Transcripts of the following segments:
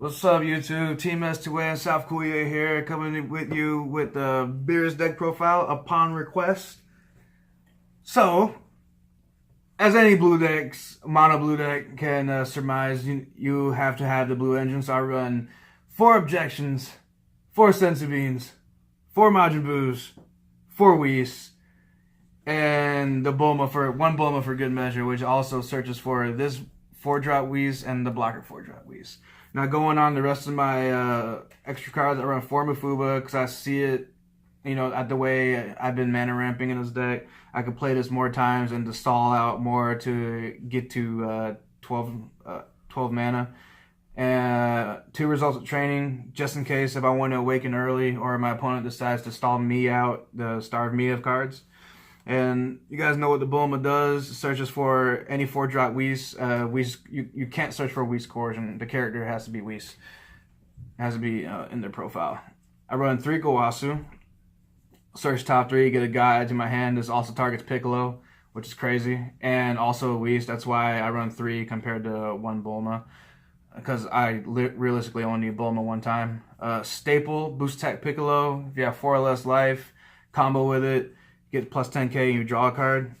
What's up, YouTube? Team S2N South Korea here, coming with you with the Beerus deck profile upon request. So, as any blue decks, mono blue deck can surmise, you have to have the blue engine. So I run 4 objections, 4 senzu beans, 4 Majin Boos, 4 Whis, and the Bulma one Bulma for good measure, which also searches for this 4-drop Whis and the blocker 4-drop Whis. Now going on the rest of my extra cards, I run 4 Mafuba because I see it, at the way I've been mana ramping in this deck. I could play this more times and to stall out more to get to 12 mana. And 2 results of training, just in case if I want to awaken early or my opponent decides to stall me out, the starve me of cards. And you guys know what the Bulma does. It searches for any 4-drop Whis. You can't search for Whis coercion. The character has to be Whis. It has to be in their profile. I run 3 Gowasu. Search top 3, get a guy to my hand. This also targets Piccolo, which is crazy. And also a Whis. That's why I run 3 compared to 1 Bulma. Because I realistically only need Bulma 1 time. Staple, boost attack Piccolo. If you have 4 or less life, combo with it. Get plus 10k and you draw a card.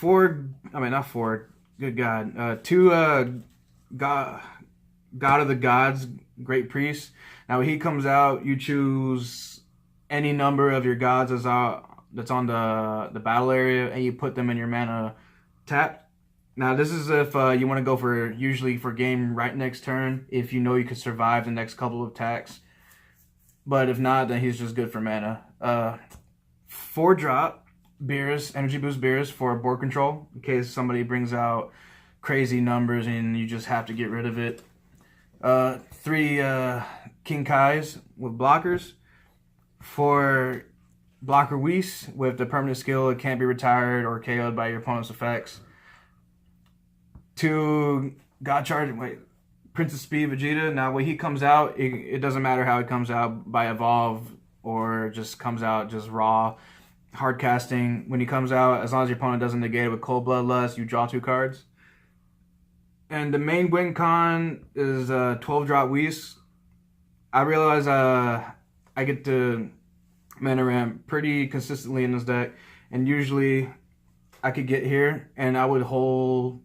2 God of the Gods, Great Priest. Now when he comes out, you choose any number of your gods that's on the battle area and you put them in your mana tapped. Now this is if you want to go usually for game right next turn, if you know you could survive the next couple of attacks. But if not, then he's just good for mana. 4-drop Beerus, Energy Boost Beerus for board control, in case somebody brings out crazy numbers and you just have to get rid of it. 3 King Kais with blockers. 4 blocker Whis with the permanent skill, it can't be retired or KO'd by your opponent's effects. 2 Prince of Speed Vegeta. Now when he comes out, it doesn't matter how he comes out, by evolve or just comes out just raw. Hard casting. When he comes out, as long as your opponent doesn't negate it with Cold Bloodlust, you draw 2 cards. And the main win con is 12-drop Whis. I realize I get to mana ramp pretty consistently in this deck, and usually I could get here and I would hold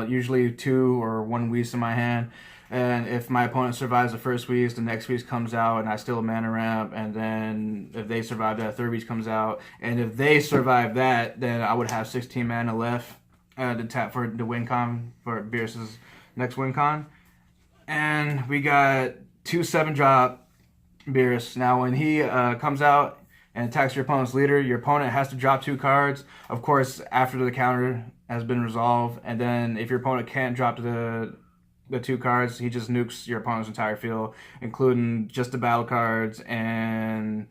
usually 2 or 1 Whis in my hand. And if my opponent survives the first Whis, the next Whis comes out and I still mana ramp. And then if they survive that, 3rd Whis comes out. And if they survive that, then I would have 16 mana left to tap for the win con, for Beerus' next win con. And we got 2 7-drop Beerus. Now when he comes out and attacks your opponent's leader, your opponent has to drop 2 cards. Of course, after the counter has been resolved. And then if your opponent can't drop the 2 cards, he just nukes your opponent's entire field, including just the battle cards and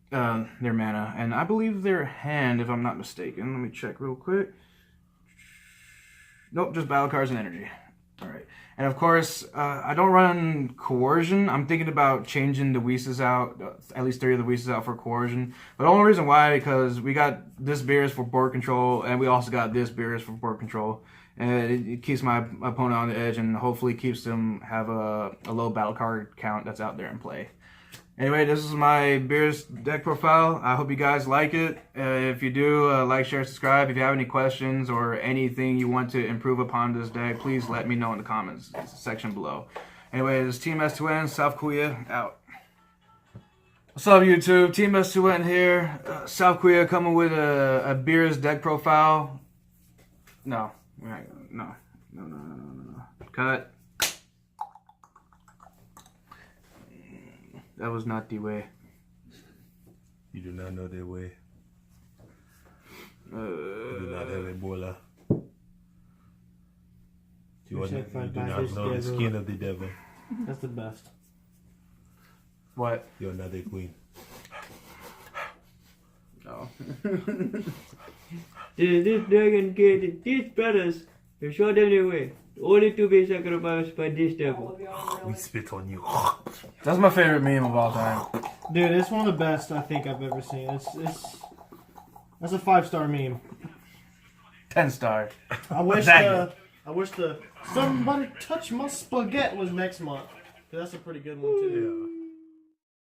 their mana. And I believe their hand, if I'm not mistaken. Let me check real quick. Nope, just battle cards and energy. Alright. And of course, I don't run coercion. I'm thinking about changing the Whis out, at least 3 of the Whis out for coercion. But the only reason why, because we got this Beerus for board control, and we also got this Beerus for board control. And it keeps my opponent on the edge and hopefully keeps them have a low battle card count that's out there in play. Anyway, this is my Beerus deck profile. I hope you guys like it. If you do, like, share, subscribe. If you have any questions or anything you want to improve upon this deck, please let me know in the comments section below. Anyway, this is Team S2N, South Korea, out. What's up, YouTube? Team S2N here. South Korea coming with a Beerus deck profile. No. No. Cut. That was not the way. You do not know their way. You do not have Ebola. You do not know the skin of the devil. That's the best. What? You're not a queen. No. This dragon created these brothers to show them the way, only to be sacrificed by this devil. We spit on you. That's my favorite meme of all time. Dude, it's one of the best I think I've ever seen. That's a 5-star meme. 10 star. I wish Exactly. I wish the Somebody Touch My Spaghetti was next month. 'Cause that's a pretty good one, too. Yeah.